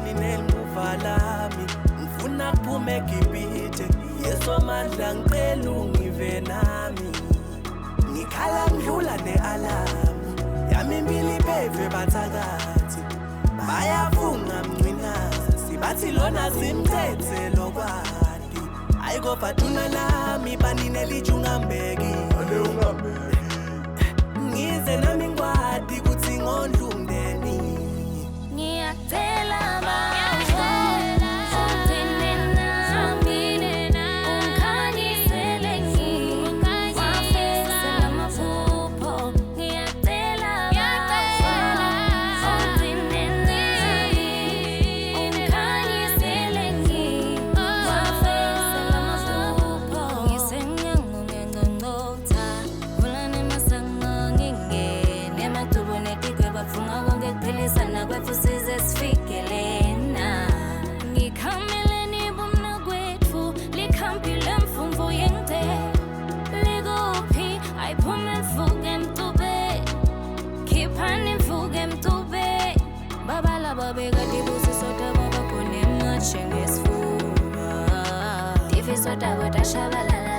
ngani nelimuva lami ngifuna kuphume gibhithe yeso mandla ngicela ungive nami ngikhala ngidlula ne-alamu yami impilo ibheve bathakathi bayafunga mncinaza sibathi lona simthethe lokwadi ayikophatuna nami baninelitshe ungambeki ngize nami ngikwadi kuthi ngondla umndeni ngiyacela bawe sana kwefu size sifikelena ngikhameleni bomna kwethu likhampile mfumvu yente likuphi ayiphume mfuke mtube khiphani mfuke mtube babala babekade busisota babakone matshe ngesifuba difi sota kodashabalala